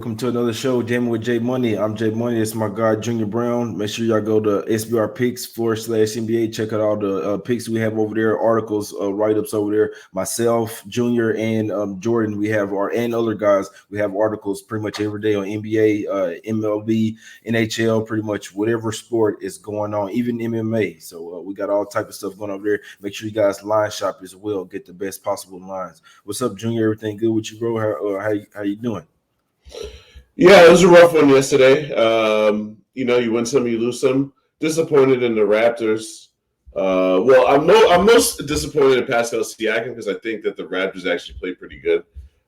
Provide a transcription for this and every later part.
Welcome to another show, Jammin with J Money. I'm J Money. It's my guy, Junior Browne. Make sure y'all go to SBR Picks / NBA. Check out all the picks we have over there, articles, write-ups over there. Myself, Junior, and Jordan, and other guys, we have articles pretty much every day on NBA, MLB, NHL, pretty much whatever sport is going on, even MMA. So we got all type of stuff going over there. Make sure you guys line shop as well. Get the best possible lines. What's up, Junior? Everything good with you, bro? How you doing? Yeah, it was a rough one yesterday. You win some, you lose some. Disappointed in the Raptors. I'm most disappointed in Pascal Siakam because I think that the Raptors actually played pretty good.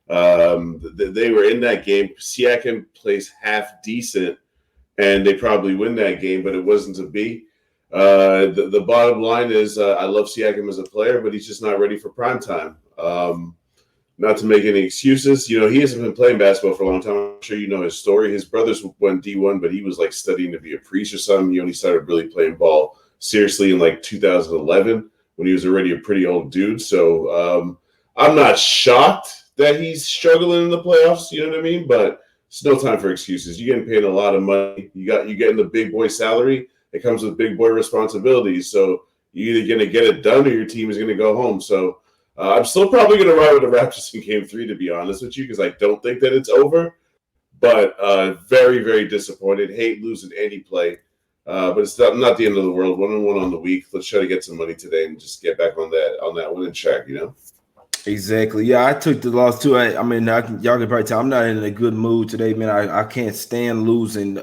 They were in that game. Siakam plays half decent, and they probably win that game, but it wasn't to be. The bottom line is I love Siakam as a player, but he's just not ready for prime time. Not to make any excuses, he hasn't been playing basketball for a long time. I'm sure you know his story. His brothers went D1, but he was like studying to be a priest or something. He only started really playing ball seriously in like 2011 when he was already a pretty old dude. So I'm not shocked that he's struggling in the playoffs. You know what I mean? But it's no time for excuses. You're getting paid a lot of money. You're getting the big boy salary. It comes with big boy responsibilities. So you're either going to get it done or your team is going to go home. So I'm still probably going to ride with the Raptors in Game 3, to be honest with you, because I don't think that it's over. But very, very disappointed. Hate losing any play. But it's not the end of the world. 1-1 on the week. Let's try to get some money today and just get back on that winning track, Exactly. Yeah, I took the loss too. Y'all can probably tell I'm not in a good mood today, man. I can't stand losing.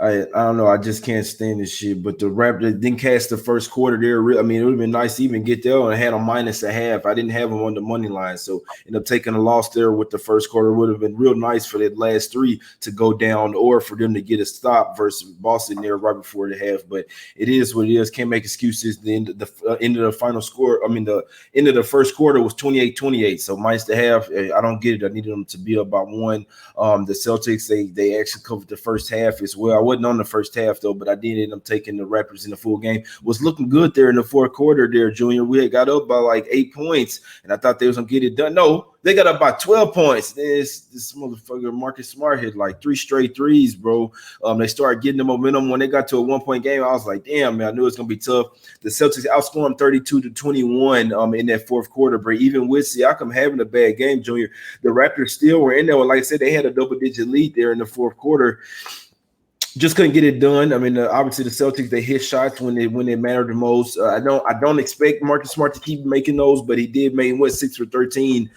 I don't know. I just can't stand this shit. But the Raptors didn't catch the first quarter there. It would have been nice to even get there and I had a minus a half. I didn't have them on the money line. So ended up taking a loss there with the first quarter. It would have been real nice for that last three to go down or for them to get a stop versus Boston there right before the half. But it is what it is. Can't make excuses. The end of the final score. The end of the first quarter was 28-28. So minus the half. I don't get it. I needed them to be up by one. The Celtics, they actually covered the first half as well. I wasn't on the first half though, but I did end up taking the Raptors in the full game. Was looking good there in the fourth quarter there, Junior. We had got up by like 8 points, and I thought they was gonna get it done. No, they got up by 12 points. This motherfucker Marcus Smart hit like 3 straight threes, bro. They started getting the momentum when they got to a 1-point game. I was like, damn, man, I knew it was gonna be tough. The Celtics outscored them 32-21 in that fourth quarter, but even with Siakam having a bad game, Junior, the Raptors still were in there. Like I said, they had a double-digit lead there in the fourth quarter. Just couldn't get it done. Obviously the Celtics, they hit shots when they mattered the most. I don't expect Marcus Smart to keep making those, but he did make 6 for 13.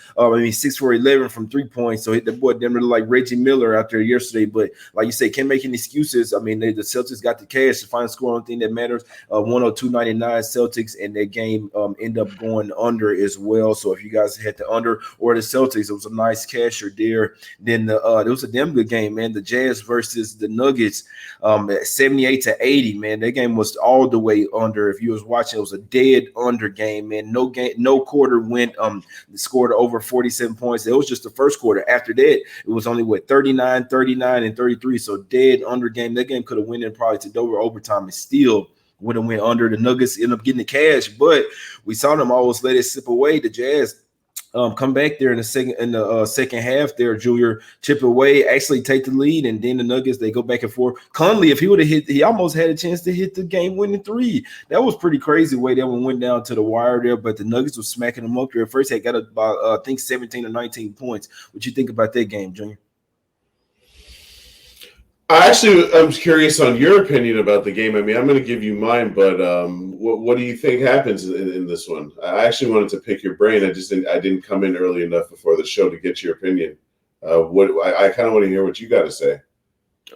6 for 11 from 3 points. So hit the boy them like Reggie Miller out there yesterday. But like you say, can't make any excuses. The Celtics got the cash. The final score on thing that matters. 102-99 Celtics, and that game end up going under as well. So if you guys had the under or the Celtics, it was a nice casher there. Then it was a damn good game, man. The Jazz versus the Nuggets. 78-80, man. That game was all the way under. If you was watching, it was a dead under game, man. No quarter went scored over 47 points. It was just the first quarter. After that, it was only 39, 39, and 33. So dead under game. That game could have went in probably to Dover overtime and still would have went under. The Nuggets ended up getting the cash, but we saw them almost let it slip away. The Jazz come back there in the second half there, Junior, chip away, actually take the lead, and then the Nuggets, they go back and forth. Conley, if he would have hit, he almost had a chance to hit the game-winning three. That was pretty crazy the way that one went down to the wire there, but the Nuggets was smacking them up there. First, they got about, I think, 17 or 19 points. What you think about that game, Junior? I'm curious on your opinion about the game. I'm going to give you mine, but what do you think happens in this one? I actually wanted to pick your brain. I didn't come in early enough before the show to get your opinion. I kind of want to hear what you got to say.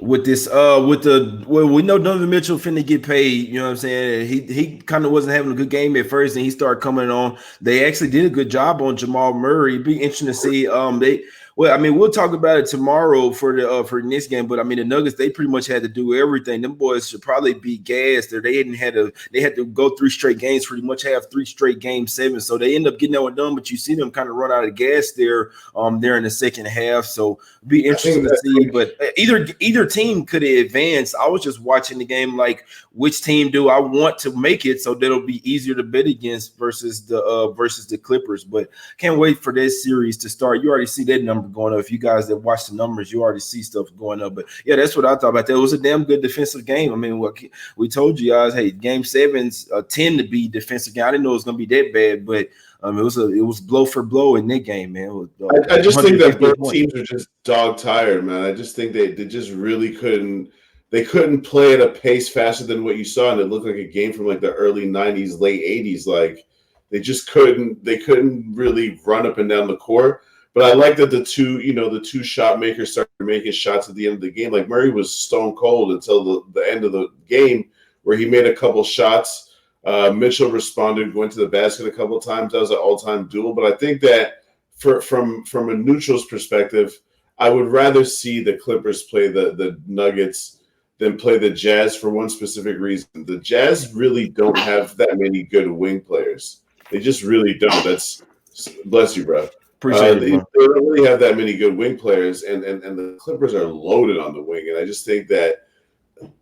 With this, we know Donovan Mitchell finna get paid. You know what I'm saying? He kind of wasn't having a good game at first, and he started coming on. They actually did a good job on Jamal Murray. It'd be interesting to see. We'll talk about it tomorrow for the next game. But the Nuggets, they pretty much had to do everything. Them boys should probably be gassed. They had to go 3 straight games, pretty much have 3 straight game 7. So they end up getting that one done. But you see them kind of run out of gas there in the second half. So it'd be interesting to see. But either team could have advanced. I was just watching the game like, which team do I want to make it so that'll be easier to bet against versus the Clippers. But can't wait for that series to start. You already see that number number going up. If you guys that watch the numbers, you already see stuff going up. But yeah, that's what I thought about that. It was a damn good defensive game. I mean, what we told you guys, hey, game sevens tend to be defensive game. I didn't know it was going to be that bad, but it was blow for blow in that game, man. I just think that both teams are just dog tired, man. I just think they just really couldn't. They couldn't play at a pace faster than what you saw, and it looked like a game from like the early '90s, late '80s. Like they just couldn't. They couldn't really run up and down the court. But I like that the two shot makers started making shots at the end of the game. Like Murray was stone cold until the end of the game, where he made a couple shots. Mitchell responded, went to the basket a couple of times. That was an all-time duel. But I think that from a neutral's perspective, I would rather see the Clippers play the Nuggets than play the Jazz for one specific reason. The Jazz really don't have that many good wing players. They just really don't. That's bless you, bro. Appreciate it, they don't really have that many good wing players, and the Clippers are loaded on the wing. And I just think that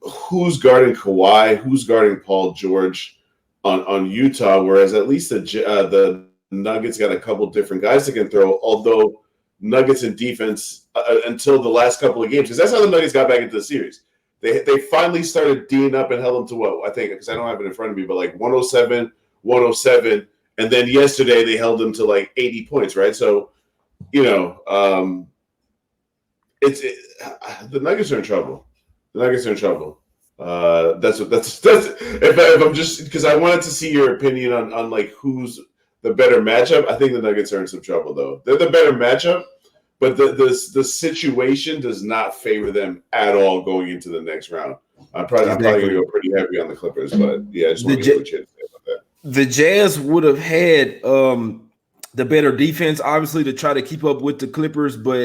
who's guarding Kawhi, who's guarding Paul George on Utah, whereas at least the Nuggets got a couple different guys that can throw, although Nuggets in defense until the last couple of games, because that's how the Nuggets got back into the series. They finally started D'ing up and held them to what? I think, because I don't have it in front of me, but like 107, 107. And then yesterday they held them to like 80 points, right? So, the Nuggets are in trouble. The Nuggets are in trouble. That's if I'm just because I wanted to see your opinion on like who's the better matchup. I think the Nuggets are in some trouble though. They're the better matchup, but the situation does not favor them at all going into the next round. I'm probably going to go pretty heavy on the Clippers, but yeah, I just want to get what you had to say about that. The Jazz would have had the better defense, obviously, to try to keep up with the Clippers, but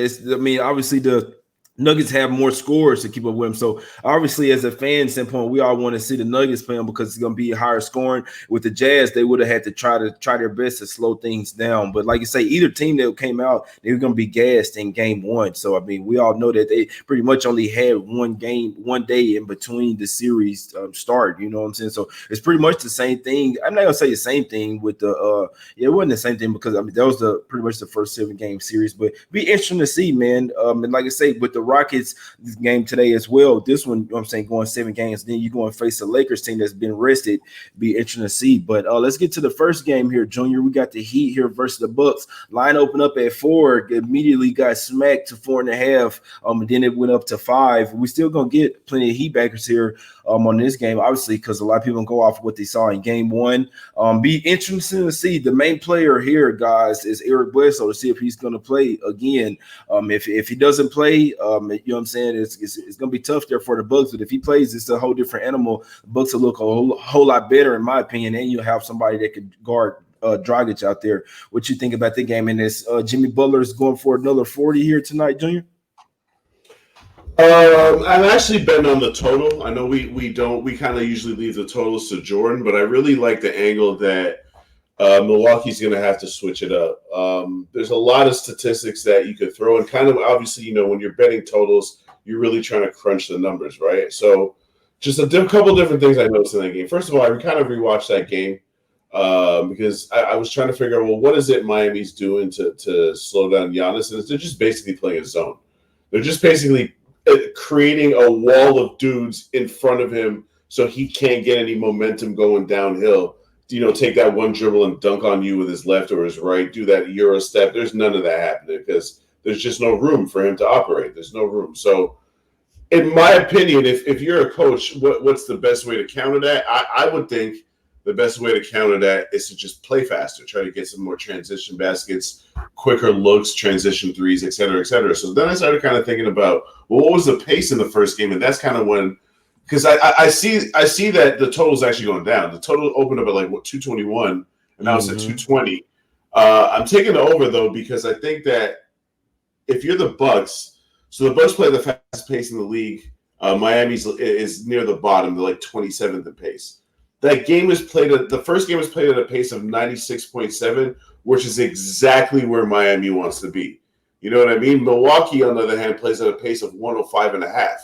obviously the Nuggets have more scores to keep up with them. So obviously, as a fan standpoint, we all want to see the Nuggets play them because it's going to be higher scoring. With the Jazz, they would have had to try their best to slow things down. But like you say, either team that came out, they were going to be gassed in game one. So I mean, we all know that they pretty much only had one day in between the series start. You know what I'm saying? So it's pretty much the same thing. I'm not going to say the same thing with the it wasn't the same thing because that was pretty much the first 7-game series. But be interesting to see, man. And like I say, with the Rockets game today as well. This one, you know what I'm saying, going 7 games. Then you're going to face a Lakers team that's been rested. Be interesting to see. But let's get to the first game here, Junior. We got the Heat here versus the Bucks. Line opened up at 4. Immediately got smacked to 4.5. And then it went up to 5. We still gonna get plenty of Heat backers here on this game, obviously, because a lot of people go off of what they saw in game 1. Be interesting to see. The main player here, guys, is Eric Bledsoe to see if he's gonna play again. If he doesn't play, you know what I'm saying? It's going to be tough there for the Bucks, but if he plays, it's a whole different animal. The Bucks will look a whole lot better, in my opinion, and you'll have somebody that could guard Dragic out there. What you think about the game? And this Jimmy Butler is going for another 40 here tonight, Junior? I'm actually betting on the total. I know we kind of usually leave the totals to Jordan, but I really like the angle that Milwaukee's going to have to switch it up. There's a lot of statistics that you could throw, and kind of obviously, when you're betting totals, you're really trying to crunch the numbers, right? So just a couple different things I noticed in that game. First of all, I kind of rewatched that game because I was trying to figure out, well, what is it Miami's doing to slow down Giannis? And they're just basically playing a zone. They're just basically creating a wall of dudes in front of him so he can't get any momentum going downhill. Take that one dribble and dunk on you with his left or his right, do that Euro step. There's none of that happening because there's just no room for him to operate. There's no room. So, in my opinion, if you're a coach, what's the best way to counter that? I would think the best way to counter that is to just play faster, try to get some more transition baskets, quicker looks, transition threes, et cetera, et cetera. So then I started kind of thinking about, well, what was the pace in the first game? And that's kind of when – because I see that the total's actually going down. The total opened up at like 221, and now it's at 220. I'm taking the over though because I think that if you're the Bucks, so the Bucks play the fastest pace in the league. Miami's is near the bottom. They're like 27th in pace. That game was played at the first game was played at a pace of 96.7, which is exactly where Miami wants to be. You know what I mean? Milwaukee, on the other hand, plays at a pace of 105.5.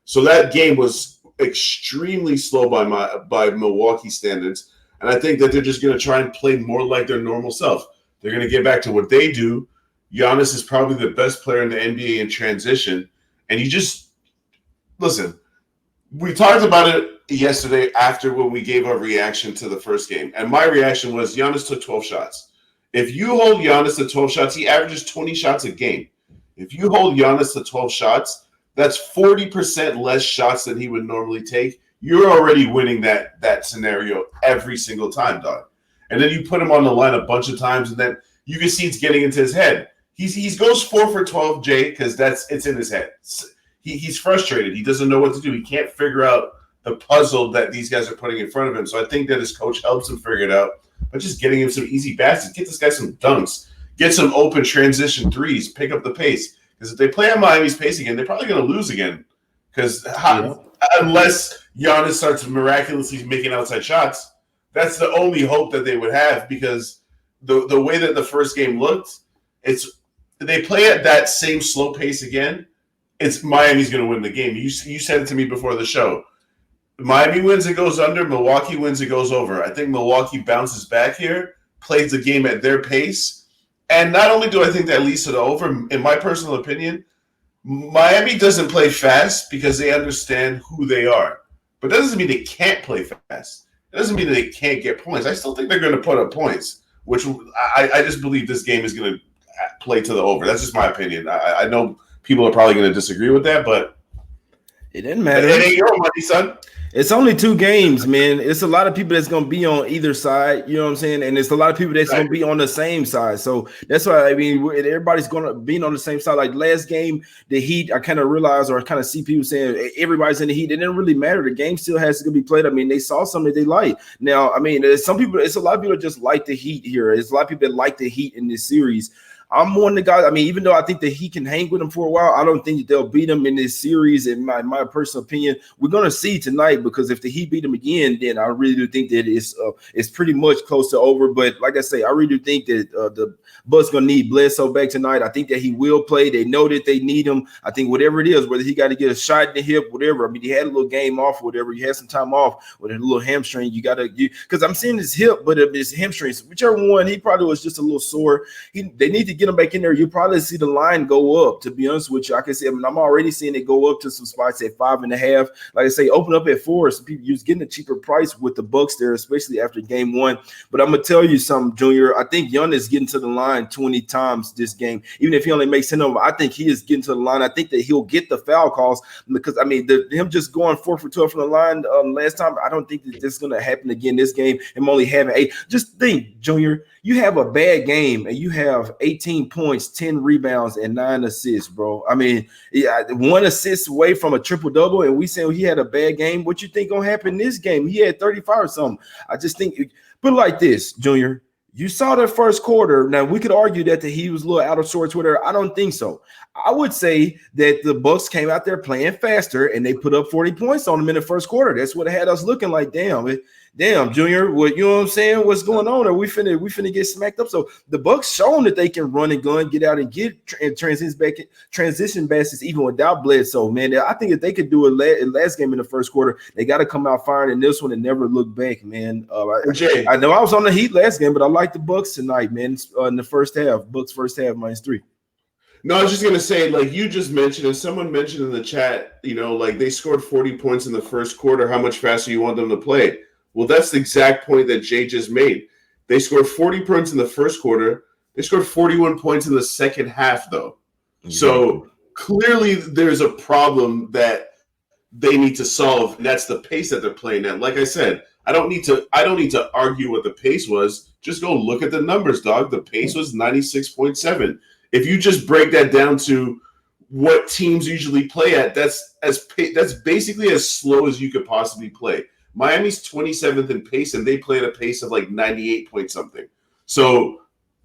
So that game was extremely slow by Milwaukee standards, and I think that they're just going to try and play more like their normal self. They're going to get back to what they do, Giannis is probably the best player in the NBA in transition. And you just listen. We talked about it yesterday after when we gave our reaction to the first game. And my reaction was Giannis took 12 shots. If you hold Giannis to 12 shots, he averages 20 shots a game. If you hold Giannis to 12 shots, that's 40% less shots than he would normally take. You're already winning that scenario every single time, dog. And then you put him on the line a bunch of times, and then you can see it's getting into his head. He goes 4 for 12, Jay, because it's in his head. He's frustrated. He doesn't know what to do. He can't figure out the puzzle that these guys are putting in front of him. So I think that his coach helps him figure it out by just getting him some easy baskets. Get this guy some dunks. Get some open transition threes. Pick up the pace. Because if they play on Miami's pace again, they're probably going to lose again. Because unless Giannis starts miraculously making outside shots, that's the only hope that they would have. Because the way that the first game looked, they play at that same slow pace again. It's Miami's going to win the game. You said it to me before the show. Miami wins, it goes under. Milwaukee wins, it goes over. I think Milwaukee bounces back here, plays the game at their pace. And not only do I think that leads to the over, in my personal opinion, Miami doesn't play fast because they understand who they are. But that doesn't mean they can't play fast. It doesn't mean that they can't get points. I still think they're going to put up points, which I just believe this game is going to play to the over. That's just my opinion. I know people are probably going to disagree with that, but it didn't matter. It ain't your money, son. It's only 2 games, man. It's a lot of people that's going to be on either side, you know what I'm saying? And it's a lot of people that's going to be on the same side. So that's why, I mean, everybody's going to be on the same side. Like last game, the Heat, I kind of realized or kind of see people saying everybody's in the Heat. It didn't really matter. The game still has to be played. I mean, they saw something that they like. Now, I mean, it's a lot of people that just like the Heat here. There's a lot of people that like the Heat in this series. I'm one of the guys. I mean, even though I think that he can hang with him for a while, I don't think that they'll beat him in this series. In my personal opinion, we're gonna see tonight because if the Heat beat him again, then I really do think that it's pretty much close to over. But like I say, I really do think that the Bucks gonna need Bledsoe back tonight. I think that he will play. They know that they need him. I think whatever it is, whether he got to get a shot in the hip, whatever. I mean, he had a little game off, or whatever. He had some time off with a little hamstring. You got to because I'm seeing his hip, but his hamstrings, whichever one, he probably was just a little sore. They need to get him back in there. You probably see the line go up. To be honest with you, I can say, I mean, I'm already seeing it go up to some spots at 5.5. Like I say, open up at 4. So people you're getting a cheaper price with the Bucks there, especially after game 1. But I'm gonna tell you something, Junior. I think Giannis is getting to the line 20 times this game, even if he only makes 10 of them. I think he is getting to the line. I think that he'll get the foul calls because I mean, him just going 4 for 12 from the line last time. I don't think that this is gonna happen again this game. Him only having 8. Just think, Junior. You have a bad game and you have 18 points, 10 rebounds, and 9 assists, bro. I mean, 1 assist away from a triple-double, and we saying he had a bad game. What you think gonna happen in this game? He had 35 or something. I just think, put it like this, Junior. You saw the first quarter. Now, we could argue that he was a little out of sorts with her. I don't think so. I would say that the Bucks came out there playing faster, and they put up 40 points on them in the first quarter. That's what had us looking like, damn, Junior, what you know what I'm saying? What's going on? Are we finna get smacked up? So the Bucks shown that they can run and gun, get out and get transition baskets even without Bledsoe. Man, I think if they could do it last game in the first quarter, they got to come out firing in this one and never look back, man. I know I was on the Heat last game, but I like the Bucks tonight, man. In the first half, Bucks first half -3. No, I was just going to say, like you just mentioned, and someone mentioned in the chat, you know, like they scored 40 points in the first quarter. How much faster you want them to play? Well, that's the exact point that Jay just made. They scored 40 points in the first quarter. They scored 41 points in the second half, though. Mm-hmm. So clearly there's a problem that they need to solve, and that's the pace that they're playing at. Like I said, I don't need to argue what the pace was. Just go look at the numbers, dog. The pace was 96.7. If you just break that down to what teams usually play at, that's basically as slow as you could possibly play. Miami's 27th in pace, and they play at a pace of like 98 point something. So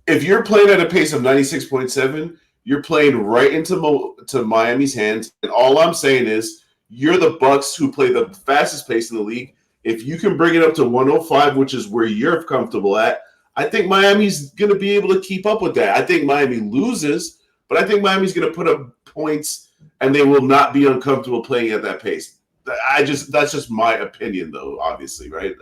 if you're playing at a pace of 96.7, you're playing right into Miami's hands. And all I'm saying is you're the Bucks who play the fastest pace in the league. If you can bring it up to 105, which is where you're comfortable at, I think Miami's going to be able to keep up with that. I think Miami loses, but I think Miami's going to put up points, and they will not be uncomfortable playing at that pace. That's just my opinion, though, obviously, right?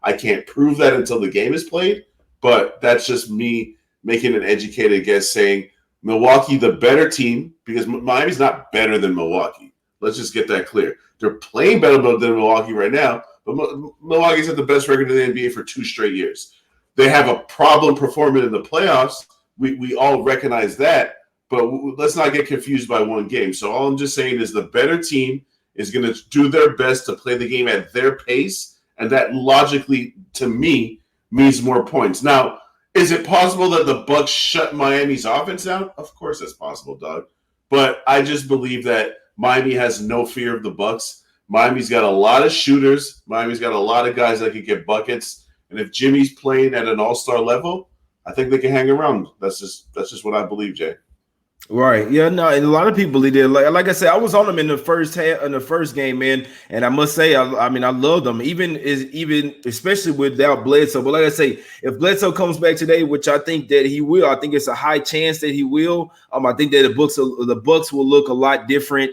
I can't prove that until the game is played, but that's just me making an educated guess saying Milwaukee the better team because Miami's not better than Milwaukee. Let's just get that clear. They're playing better than Milwaukee right now, but Milwaukee's had the best record in the NBA for 2 straight years. They have a problem performing in the playoffs. We all recognize that, but let's not get confused by one game. So all I'm just saying is the better team is going to do their best to play the game at their pace, and that logically, to me, means more points. Now, is it possible that the Bucks shut Miami's offense down? Of course that's possible, Doug. But I just believe that Miami has no fear of the Bucks. Miami's got a lot of shooters. Miami's got a lot of guys that can get buckets. And if Jimmy's playing at an all-star level, I think they can hang around. That's just what I believe, Jay. Right. Yeah, no, and a lot of people did. Like I said, I was on them in the first game, man. And I must say, I mean, I love them, even especially without Bledsoe. But like I say, if Bledsoe comes back today, which I think that he will, I think it's a high chance that he will. I think that the Bucks will look a lot different.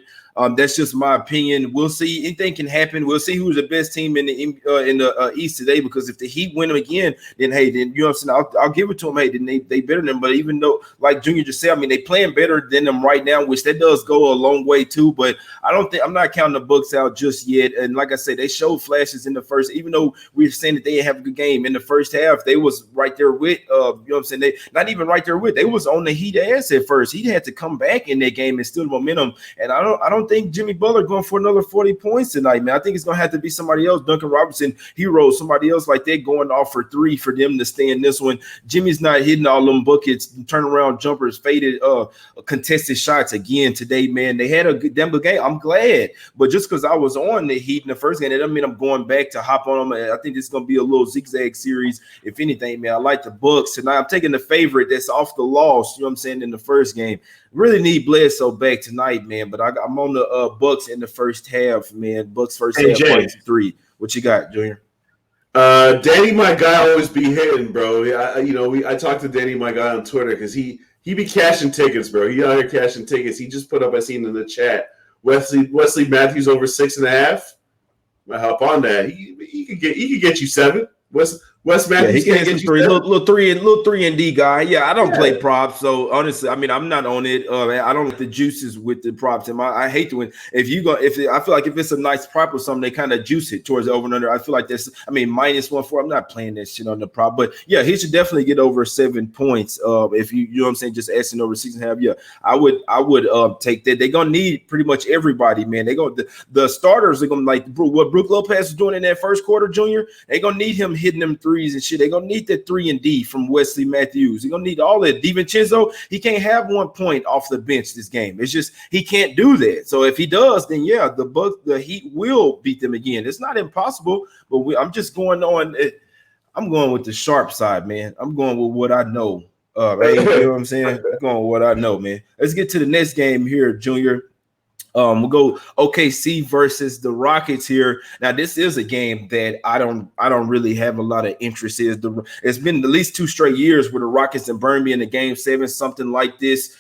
That's just my opinion. We'll see. Anything can happen. We'll see who's the best team in the East today. Because if the Heat win them again, then hey, then you know what I'm saying. I'll give it to them. Hey, then they better than them. But even though, like Junior just said, I mean, they playing better than them right now, which that does go a long way too. But I'm not counting the Bucks out just yet. And like I said, they showed flashes in the first. Even though we were saying that they didn't have a good game in the first half, they was right there with. You know what I'm saying? They not even right there with. They was on the Heat ass at first. He had to come back in that game and still momentum. And I don't think Jimmy Butler going for another 40 points tonight, man. I think it's going to have to be somebody else, Duncan Robinson, Hero, somebody else like that going off for 3 for them to stay in this one. Jimmy's not hitting all them buckets, turnaround jumpers, faded, contested shots again today, man. They had a damn good game. I'm glad. But just because I was on the Heat in the first game, that doesn't mean I'm going back to hop on them. I think it's going to be a little zigzag series. If anything, man, I like the Bucks tonight. I'm taking the favorite that's off the loss, you know what I'm saying, in the first game. Really need Bledsoe back tonight, man. But I'm on the Bucks in the first half, man. Bucks first half, Jay, 3. What you got, Junior? Danny, my guy, always be hitting, bro. I talked to Danny, my guy, on Twitter because he be cashing tickets, bro. He out here cashing tickets. He just put up, I seen in the chat, Wesley Matthews over 6.5. I hop on that. He could get you 7. Wes Matthews he can get you 3, little 3 and D guy. Yeah, I don't play props, so honestly, I mean, I'm not on it. I don't like the juices with the props. And I hate to win. I feel like if it's a nice prop or something, they kind of juice it towards the over and under. I feel like that's. I mean, -1.4. I'm not playing that shit on the prop, but yeah, he should definitely get over 7 points. If you know what I'm saying, just asking over 6.5. Yeah, I would take that. They're gonna need pretty much everybody, man. The starters are gonna like what Brook Lopez was doing in that first quarter, Junior. They're gonna need him hitting them 3 and shit. They're gonna need that 3 and D from Wesley Matthews. They're gonna need all that. DiVincenzo, he can't have 1 point off the bench this game. It's just he can't do that. So if he does, then yeah, the Heat will beat them again. It's not impossible, but I'm just going on. I'm going with the sharp side, man. I'm going with what I know. Hey, you know what I'm saying? I'm going with what I know, man. Let's get to the next game here, Junior. We'll go OKC versus the Rockets here. Now, this is a game that I don't really have a lot of interest in. It's been at least 2 straight years where the Rockets and burn me in the game 7, something like this.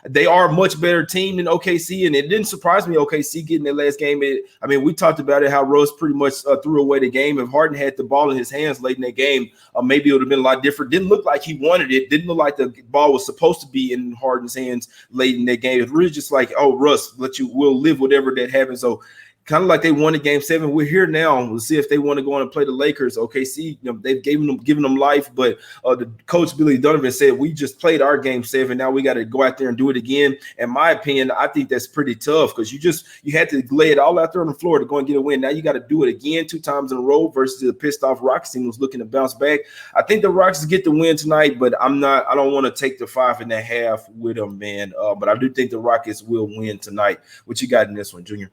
They are a much better team than OKC, and it didn't surprise me OKC getting their last game. We talked about it, how Russ pretty much threw away the game. If Harden had the ball in his hands late in that game, maybe it would have been a lot different. Didn't look like he wanted it. Didn't look like the ball was supposed to be in Harden's hands late in that game. It was really just like, oh, Russ, we'll live whatever that happens. So kind of like they won in Game 7. We're here now. We'll see if they want to go on and play the Lakers. OKC, they've given them life, but the coach Billy Donovan said we just played our Game 7. Now we got to go out there and do it again. In my opinion, I think that's pretty tough because you had to lay it all out there on the floor to go and get a win. Now you got to do it again 2 times in a row versus the pissed off Rockets team who's looking to bounce back. I think the Rockets get the win tonight, but I don't want to take the 5.5 with them, man. But I do think the Rockets will win tonight. What you got in this one, Junior?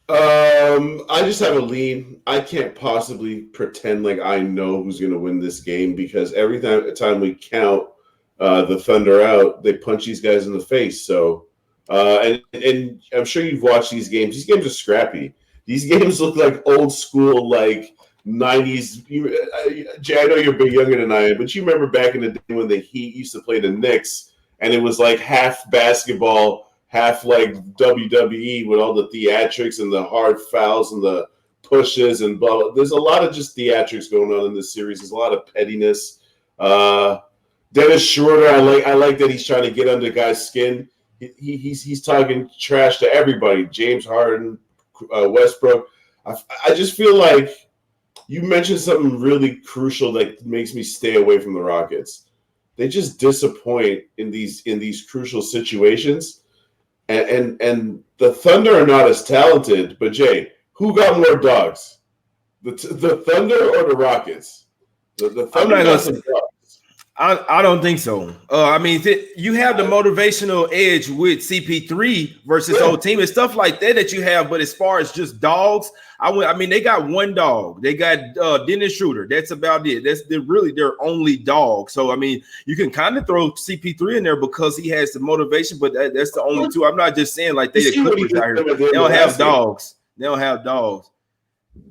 I just have a lean. I can't possibly pretend like I know who's going to win this game because every time we count the Thunder out, they punch these guys in the face. So, and I'm sure you've watched these games. These games are scrappy. These games look like old school, like 90s. Jay, I know you're a bit younger than I am, but you remember back in the day when the Heat used to play the Knicks, and it was like half basketball, half like WWE with all the theatrics and the hard fouls and the pushes and blah, blah. There's a lot of just theatrics going on in this series. There's a lot of pettiness. Dennis Schroeder, I like that he's trying to get under guys' skin. He's talking trash to everybody. James Harden, Westbrook. I just feel like you mentioned something really crucial that makes me stay away from the Rockets. They just disappoint in these crucial situations, and the Thunder are not as talented. But Jay, who got more dogs, the Thunder or the Rockets? The Thunder got some dogs. I don't think so. I mean, you have the motivational edge with CP3 versus whole team and stuff like that you have. But as far as just dogs, I mean, they got one dog. They got Dennis Schroeder. That's about it. They're really their only dog. So I mean, you can kind of throw CP3 in there because he has the motivation, but that's the only two. I'm not just saying like they the Clippers out here. They don't have dogs. They don't have dogs.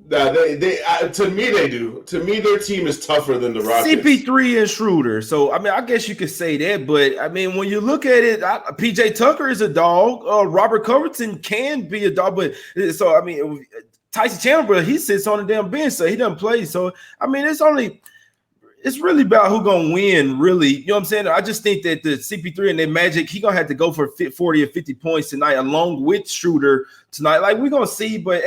Nah, they to me they do. To me, their team is tougher than the Rockets. CP3 and Schroeder. So I mean, I guess you could say that, but I mean, when you look at it, PJ Tucker is a dog. Robert Covington can be a dog, but so I mean, Tyson Chandler, he sits on the damn bench, so he doesn't play. So I mean, it's really about who gonna win, really. You know what I'm saying? I just think that the CP3 and their Magic, he gonna have to go for 40 or 50 points tonight, along with Schroeder tonight. Like we're gonna see, but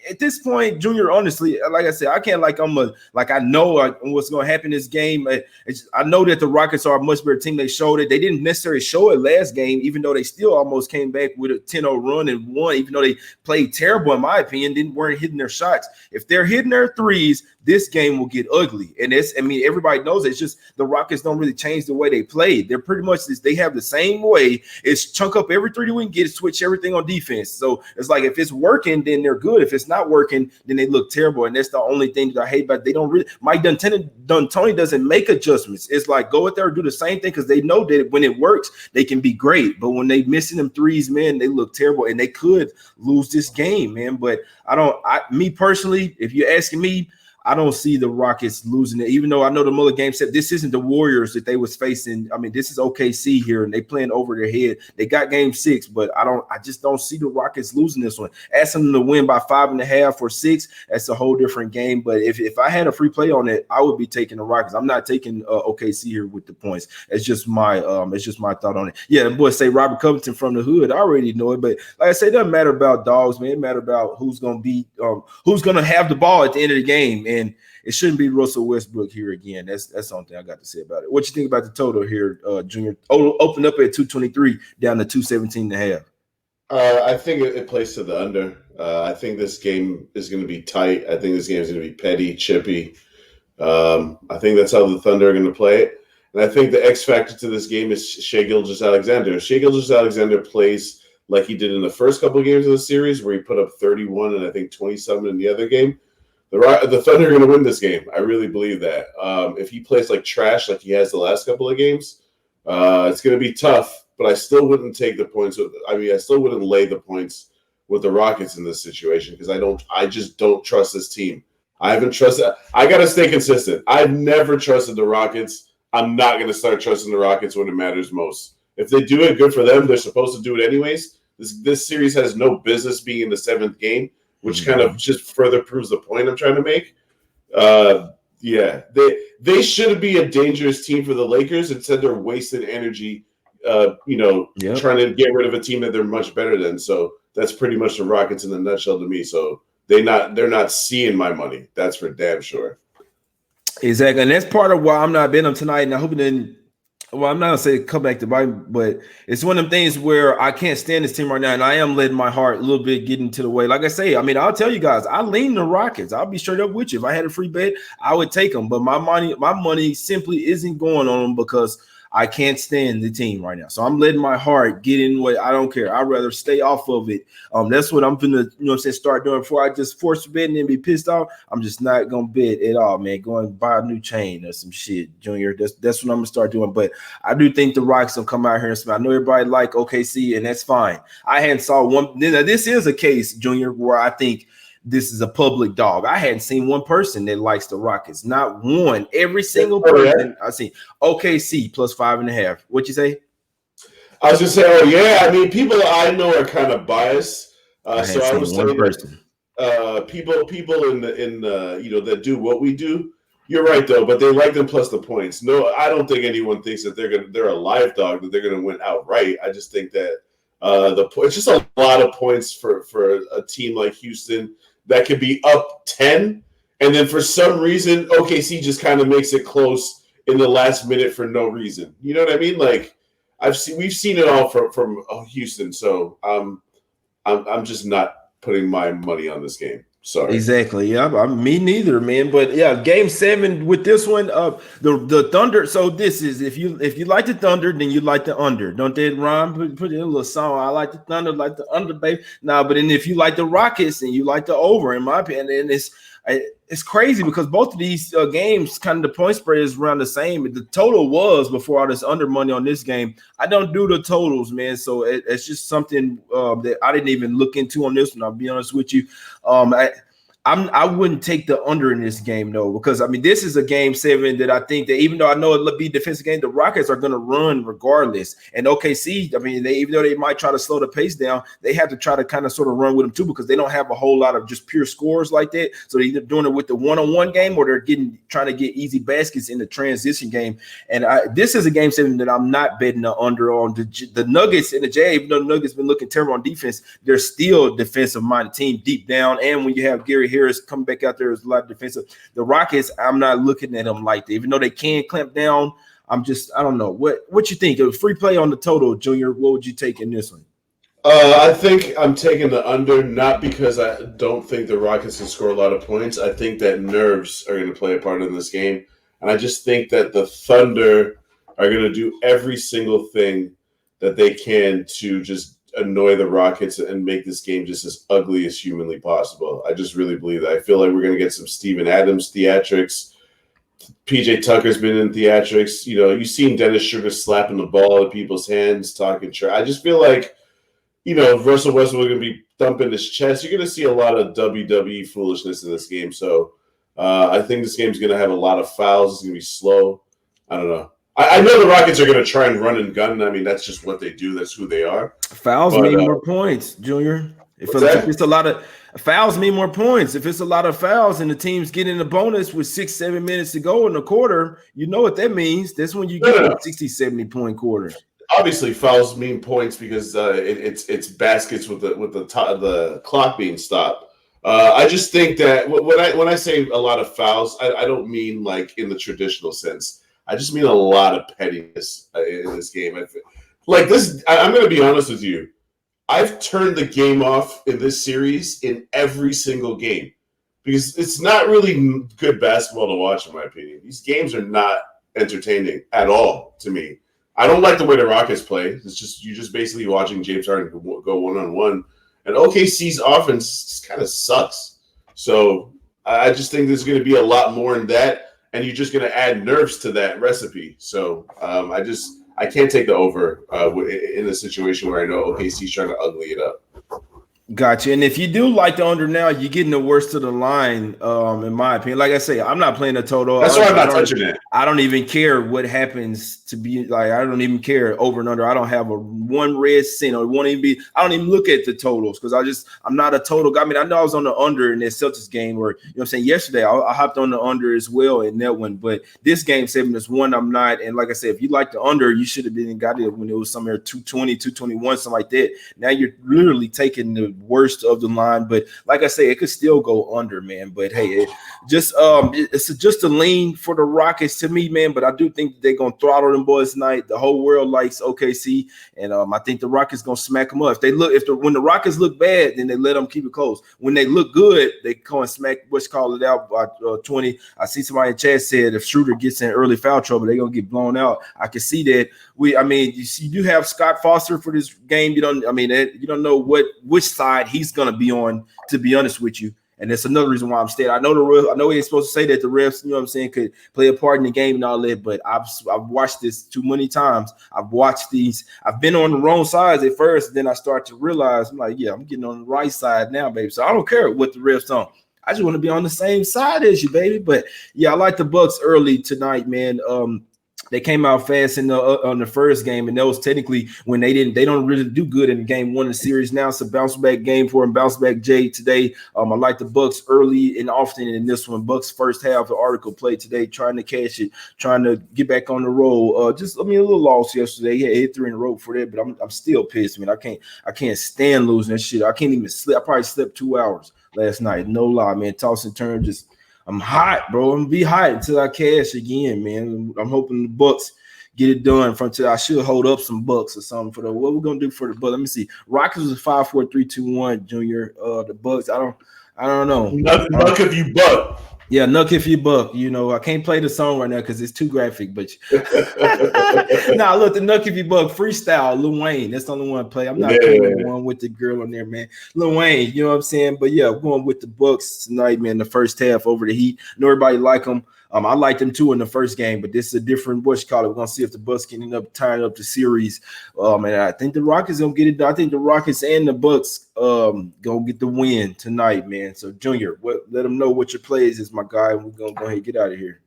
at this point, Junior, honestly, like I said, I can't I know what's gonna happen in this game. I know that the Rockets are a much better team. They showed it. They didn't necessarily show it last game, even though they still almost came back with a 10-0 run and won. Even though they played terrible, in my opinion, weren't hitting their shots. If they're hitting their threes, this game will get ugly. And everybody knows it. It's just the Rockets don't really change the way they play. They're pretty much they have the same way. It's chunk up every three we can get, switch everything on defense. So it's like if it's working, then they're good. If it's not working, then they look terrible. And that's the only thing that I hate about. They don't really. Mike D'Antoni doesn't make adjustments. It's like go out there and do the same thing because they know that when it works, they can be great. But when they missing them threes, man, they look terrible and they could lose this game, man. But me personally, if you're asking me, I don't see the Rockets losing it, even though I know the Muller game said this isn't the Warriors that they was facing. I mean, this is OKC here, and they playing over their head. They got game 6, but I just don't see the Rockets losing this one. Asking them to win by 5.5 or 6, that's a whole different game. But if I had a free play on it, I would be taking the Rockets. I'm not taking OKC here with the points. It's just my thought on it. Yeah, the boys say Robert Covington from the hood. I already know it, but like I said, it doesn't matter about dogs, man. It matters about who's gonna have the ball at the end of the game. And it shouldn't be Russell Westbrook here again. That's something I got to say about it. What you think about the total here, Junior? Open up at 223, down to 217.5. I think it plays to the under. I think this game is going to be tight. I think this game is going to be petty, chippy. I think that's how the Thunder are going to play it. And I think the X factor to this game is Shai Gilgeous-Alexander. Shai Gilgeous-Alexander plays like he did in the first couple of games of the series, where he put up 31 and I think 27 in the other game. The Thunder are going to win this game. I really believe that. If he plays like trash like he has the last couple of games, it's going to be tough, but I still wouldn't take the points. I still wouldn't lay the points with the Rockets in this situation because I just don't trust this team. I haven't trusted. I got to stay consistent. I've never trusted the Rockets. I'm not going to start trusting the Rockets when it matters most. If they do it, good for them. They're supposed to do it anyways. This series has no business being in the 7th game, which kind of just further proves the point I'm trying to make. They should be a dangerous team for the Lakers. Instead, they're wasting energy, trying to get rid of a team that they're much better than. So that's pretty much the Rockets in a nutshell to me. So they're not seeing my money. That's for damn sure. Exactly, and that's part of why I'm not betting them tonight. And I hope it didn't. Well, I'm not gonna say come back to bite, but it's one of them things where I can't stand this team right now, and I am letting my heart a little bit get into the way. Like I say, I mean, I'll tell you guys, I lean the Rockets. I'll be straight up with you. If I had a free bet, I would take them. But my money simply isn't going on them because I can't stand the team right now. So I'm letting my heart get in the way. I don't care. I'd rather stay off of it. That's what I'm going to, start doing before I just force betting and be pissed off. I'm just not going to bet at all, man. Go and buy a new chain or some shit, Junior. That's what I'm going to start doing. But I do think the Rockets will come out here and smile. I know everybody like OKC, and that's fine. I hadn't saw one. This is a case, Junior, where I think this is a public dog. I hadn't seen one person that likes the Rockets. Not one. Every single person I see. OKC plus 5.5. What'd you say? I was just saying, I mean, people I know are kind of biased. So I was saying, people in the that do what we do, You're right though, but they like them plus the points. No, I don't think anyone thinks that they're a live dog that they're gonna win outright. I just think that it's just a lot of points for a team like Houston that could be up 10, and then for some reason OKC just kind of makes it close in the last minute for no reason. You know what I mean? Like we've seen it all from Houston, so I'm just not putting my money on this game. Sorry. Exactly. Yeah, me neither, man. But yeah, game 7 with this one, the Thunder. So this is if you like the Thunder, then you like the under. Don't that rhyme? Put in a little song. I like the Thunder, like the under, baby. Nah, but then if you like the Rockets and you like the over, in my opinion, and it's crazy because both of these games, kind of the point spread is around the same. The total was before all this under money on this game. I don't do the totals, man. So it's just something that I didn't even look into on this one. I'll be honest with you. I wouldn't take the under in this game though, because I mean this is a game 7 that I think that even though I know it'll be a defensive game, the Rockets are going to run regardless. And OKC, I mean, even though they might try to slow the pace down, they have to try to kind of sort of run with them too, because they don't have a whole lot of just pure scores like that. So they're either doing it with the one-on-one game or they're trying to get easy baskets in the transition game. And this is a game 7 that I'm not betting the under on. The Nuggets and the Jazz, even though the Nuggets been looking terrible on defense, they're still a defensive-minded team deep down. And when you have Gary Harris coming back out there, is a lot of defensive. The Rockets, I'm not looking at them like that. Even though they can clamp down, I don't know. What you think? A free play on the total, Junior, what would you take in this one? I think I'm taking the under, not because I don't think the Rockets can score a lot of points. I think that nerves are going to play a part in this game. And I just think that the Thunder are going to do every single thing that they can to just annoy the Rockets and make this game just as ugly as humanly possible. I just really believe that. I feel like we're going to get some Steven Adams theatrics. PJ Tucker's been in theatrics. You know, you've seen Dennis Sugar slapping the ball out of people's hands, talking trash. I just feel like, you know, Russell Westbrook going to be thumping his chest. You're going to see a lot of WWE foolishness in this game. So I think this game's going to have a lot of fouls. It's going to be slow. I don't know. I know the Rockets are going to try and run and gun. I mean, that's just what they do. That's who they are. Fouls mean more points, Junior. If it's a lot of fouls mean more points. If it's a lot of fouls and the team's getting a bonus with 6-7 minutes to go in the quarter, you know what that means. That's when you get 60, 70 point quarters. Obviously, fouls mean points because it's baskets with the clock being stopped. I just think that when I say a lot of fouls, I don't mean like in the traditional sense. I just mean a lot of pettiness in this game. Like this, I'm going to be honest with you. I've turned the game off in this series in every single game because it's not really good basketball to watch, in my opinion. These games are not entertaining at all to me. I don't like the way the Rockets play. It's just you're just basically watching James Harden go one-on-one, and OKC's offense just kind of sucks. So I just think there's going to be a lot more in that. And you're just going to add nerves to that recipe. So I can't take the over in a situation where I know OKC's trying to ugly it up. Gotcha. And if you do like the under now, you're getting the worst of the line, in my opinion. Like I say, I'm not playing the total. That's why I'm not touching it. I don't even care what happens to be like. I don't even care over and under. I don't have one red cent or won't even be. I don't even look at the totals because I'm not a total guy. I mean, I know I was on the under in that Celtics game where, you know what I'm saying, yesterday I hopped on the under as well in that one. But this game 7 is one I'm not. And like I said, if you like the under, you should have been got it when it was somewhere 220, 221, something like that. Now you're literally taking the worst of the line, but like I say, it could still go under, man. But hey, it's just a lean for the Rockets to me, man. But I do think they're gonna throttle them boys tonight. The whole world likes OKC, and I think the Rockets gonna smack them up. When the Rockets look bad, then they let them keep it close. When they look good, they come and smack it out by 20. I see somebody in chat said if Schroeder gets in early foul trouble, they're gonna get blown out. I can see that. You do have Scott Foster for this game. You don't know which side he's gonna be on, to be honest with you. And that's another reason why I'm staying. I know we ain't supposed to say that the refs, you know what I'm saying, could play a part in the game and all that, but I've watched this too many times. I've watched these. I've been on the wrong sides at first, then I start to realize I'm like, yeah, I'm getting on the right side now, baby. So I don't care what the refs on. I just want to be on the same side as you, baby. But yeah, I like the Bucks early tonight, man. They came out fast in the on the first game, and that was technically when they don't really do good in game one of the series. Now it's a bounce back game for them. Bounce back Jay today. I like the Bucks early and often in this one. Bucks first half the article played today, trying to cash it, trying to get back on the roll. A little loss yesterday. Yeah, hit 3 in a row for that, but I'm still pissed. Man, I can't stand losing that shit. I can't even sleep. I probably slept 2 hours last night. No lie, man. Toss and turn just. I'm hot, bro. I'm gonna be hot until I cash again, man. I'm hoping the Bucks get it done. I should hold up some Bucks or something for the. What we're gonna do for the Bucks? Let me see. Rockets was 5, 4, 3, 2, 1. Junior. The Bucks. I don't know. Nuck if you buck. Yeah, Nuck if you buck. I can't play the song right now because it's too graphic. But look, the Nuck if you buck freestyle, Lil Wayne. That's the only one I play. I'm not playing the one with the girl on there, man. Lil Wayne, you know what I'm saying? But yeah, we're going with the Bucks tonight, man. The first half over the Heat. I know everybody like them. I liked them too in the first game, but this is a different We're gonna see if the Bucks can end up tying up the series. And I think the Rockets gonna get it done. I think the Rockets and the Bucks gonna get the win tonight, man. So Junior, let them know what your plays is, my guy, and we're gonna go ahead and get out of here.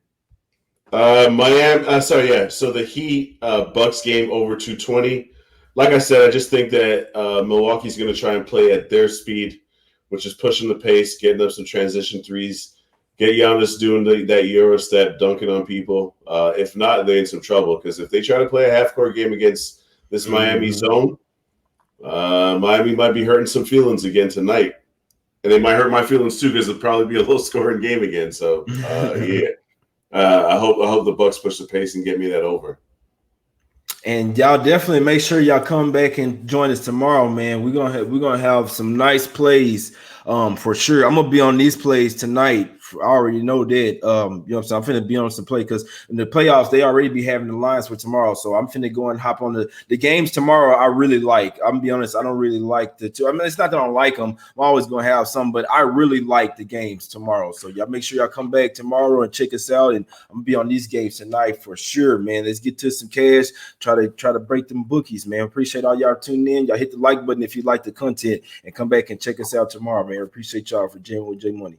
So the Heat Bucks game over 220. Like I said, I just think that Milwaukee's gonna try and play at their speed, which is pushing the pace, getting up some transition threes. Get Giannis doing that Euro step, dunking on people. If not, they're in some trouble because if they try to play a half-court game against this Miami zone, Miami might be hurting some feelings again tonight. And they might hurt my feelings too because it'll probably be a low-scoring game again. So, yeah. I hope the Bucks push the pace and get me that over. And y'all definitely make sure y'all come back and join us tomorrow, man. We're gonna have some nice plays, for sure. I'm gonna be on these plays tonight. I already know that. You know what I'm saying? I'm finna be on some play because in the playoffs they already be having the lines for tomorrow. So I'm finna go and hop on the games tomorrow. I really like. I'm gonna be honest. I don't really like the two. I mean, it's not that I don't like them. I'm always gonna have some, but I really like the games tomorrow. So y'all make sure y'all come back tomorrow and check us out. And I'm gonna be on these games tonight for sure, man. Let's get to some cash. Try to break them bookies, man. Appreciate all y'all tuning in. Y'all hit the like button if you like the content and come back and check us out tomorrow, man. Appreciate y'all for jamming with J Money.